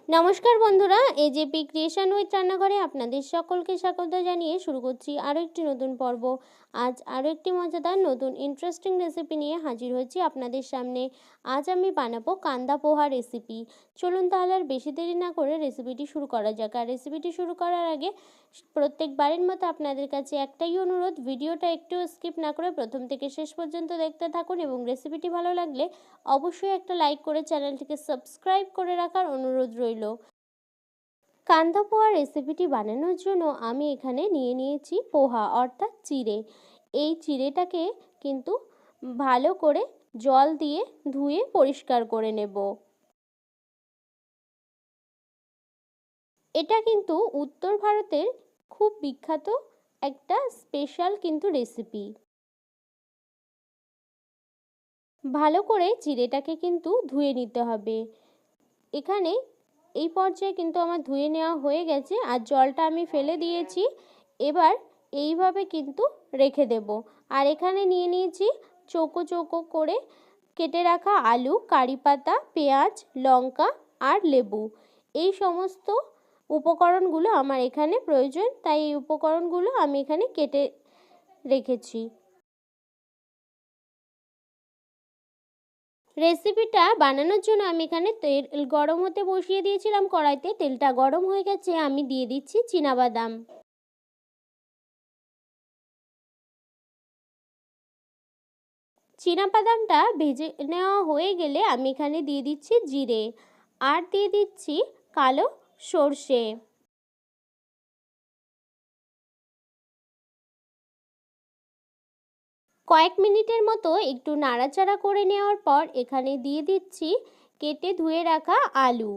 নমস্কার বন্ধুরা, AJP creation with রান্নাঘরে আপনাদের সকলকে স্বাগত জানিয়ে শুরু করছি আরও একটি নতুন পর্ব। আজ আরও একটি মজাদার নতুন ইন্টারেস্টিং রেসিপি নিয়ে হাজির হয়েছি আপনাদের সামনে। আজ আমি বানাবো কান্দা পোহা রেসিপি। চলুন তাহলে আর বেশি দেরি না করে রেসিপিটি শুরু করা যাক। আর রেসিপিটি শুরু করার আগে প্রত্যেকবারের মতো আপনাদের কাছে একটাই অনুরোধ, ভিডিওটা একটু স্কিপ না করে প্রথম থেকে শেষ পর্যন্ত দেখতে থাকুন এবং রেসিপিটি ভালো লাগলে অবশ্যই একটা লাইক করে চ্যানেলটিকে সাবস্ক্রাইব করে রাখার অনুরোধ রইল। কান্দা পোহা রেসিপিটি বানানোর জন্য আমি এখানে নিয়ে নিয়েছি পোহা অর্থাৎ চিড়ে। এই চিড়েটাকে কিন্তু ভালো করে জল দিয়ে ধুয়ে পরিষ্কার করে নেব। এটা কিন্তু উত্তর ভারতের খুব বিখ্যাত একটা স্পেশাল কিন্তু রেসিপি। ভালো করে চিড়েটাকে কিন্তু ধুয়ে নিতে হবে। এখানে এই পর্যায়ে কিন্তু আমার ধুয়ে নেওয়া হয়ে গেছে আর জলটা আমি ফেলে দিয়েছি। এবার এইভাবে কিন্তু রেখে দেব। আর এখানে নিয়ে নিয়েছি চৌকো চৌকো করে কেটে রাখা আলু, কারি পাতা, পেঁয়াজ, লঙ্কা আর লেবু। এই সমস্ত উপকরণগুলো আমার এখানে প্রয়োজন, তাই এই উপকরণগুলো আমি এখানে কেটে রেখেছি। রেসিপিটা বানানোর জন্য আমি এখানে তেল গরম হতে বসিয়ে দিয়েছিলাম কড়াইতে। তেলটা গরম হয়ে গেছে, আমি দিয়ে দিচ্ছি চীনাবাদাম। চীনাবাদামটা ভেজে নেওয়া হয়ে গেলে আমি এখানে দিয়ে দিচ্ছি জিরে আর দিয়ে দিচ্ছি কালো সর্ষে। কয়েক মিনিটের মতো একটু নাড়াচাড়া করে নেওয়ার পর এখানে দিয়ে দিচ্ছি কেটে ধুয়ে রাখা আলু।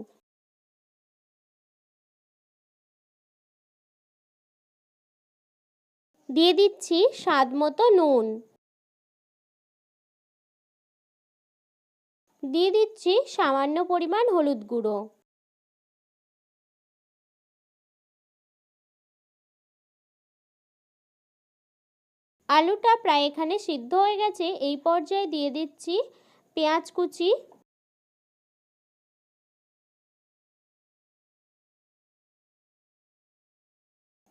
দিয়ে দিচ্ছি স্বাদ মতো নুন। দিয়ে দিচ্ছি সামান্য পরিমাণ হলুদ গুঁড়ো। আলুটা প্রায় এখানে সিদ্ধ হয়ে গেছে। এই পর্যায়ে দিয়ে দিচ্ছি পেঁয়াজ কুচি,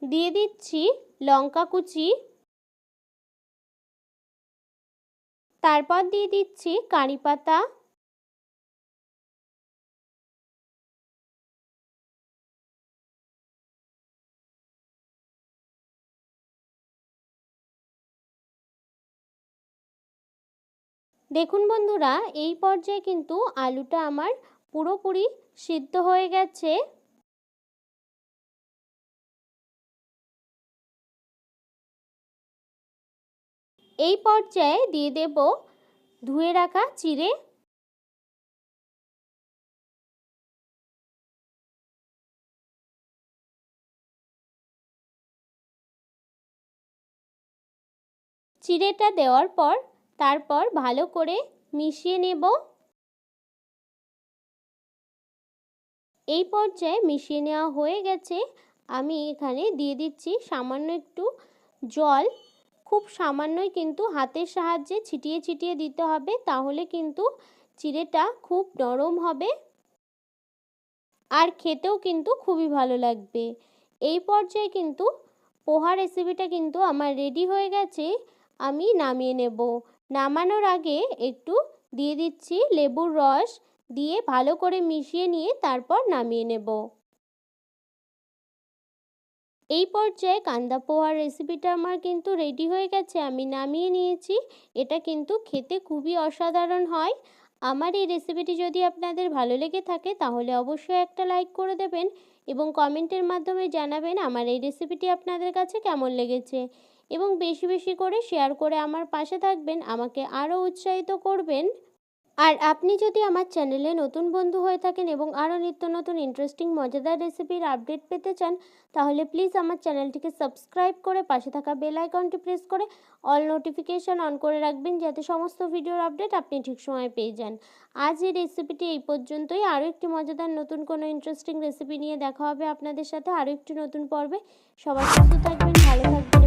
দিয়ে দিচ্ছি লঙ্কা কুচি, তারপর দিয়ে দিচ্ছি কারি পাতা, দেখুন বন্ধুরা, এই পর্যায়ে কিন্তু আলুটা আমার পুরোপুরি সিদ্ধ হয়ে গেছে। এই পর্যায়ে দিয়ে দেব ধুয়ে রাখা চিড়ে। চিড়েটা দেওয়ার পর তারপর ভালো করে মিশিয়ে নেব। এই পর্যায়ে মিশিয়ে নেওয়া হয়ে গেছে। আমি এখানে দিয়ে দিচ্ছি সামান্য একটু জল। খুব সামান্যই কিন্তু হাতের সাহায্যে ছিটিয়ে ছিটিয়ে দিতে হবে, তাহলে কিন্তু চিড়েটা খুব নরম হবে আর খেতেও কিন্তু খুবই ভালো লাগবে। এই পর্যায়ে কিন্তু পোহা রেসিপিটা কিন্তু আমার রেডি হয়ে গেছে। আমি নামিয়ে নেব। নামানোর আগে একটু দিয়ে দিচ্ছি লেবুর রস, দিয়ে ভালো করে মিশিয়ে নিয়ে তারপর নামিয়ে নেব। এই পর্যায়ে কান্দা পোহার রেসিপিটা আমার কিন্তু রেডি হয়ে গেছে, আমি নামিয়ে নিয়েছি। এটা কিন্তু খেতে খুবই অসাধারণ হয়। আমার এই রেসিপিটি যদি আপনাদের ভালো লেগে থাকে তাহলে অবশ্যই একটা লাইক করে দেবেন এবং কমেন্টের মাধ্যমে জানাবেন আমার এই রেসিপিটি আপনাদের কাছে কেমন লেগেছে, এবং বেশি বেশি করে শেয়ার করে আমার পাশে থাকবেন, আমাকে আরও উৎসাহিত করবেন। আর আপনি যদি আমার চ্যানেলে নতুন বন্ধু হয়ে থাকেন এবং আরও নিত্য নতুন ইন্টারেস্টিং মজাদার রেসিপির আপডেট পেতে চান, তাহলে প্লিজ আমার চ্যানেলটিকে সাবস্ক্রাইব করে পাশে থাকা বেল আইকনটি প্রেস করে অল নোটিফিকেশান অন করে রাখবেন, যাতে সমস্ত ভিডিওর আপডেট আপনি ঠিক সময় পেয়ে যান। আজ এই রেসিপিটি এই পর্যন্তই। আরও একটি মজাদার নতুন কোনো ইন্টারেস্টিং রেসিপি নিয়ে দেখা হবে আপনাদের সাথে আরও একটি নতুন পর্বে। সবাই সুস্থ থাকবেন, ভালো থাকবেন।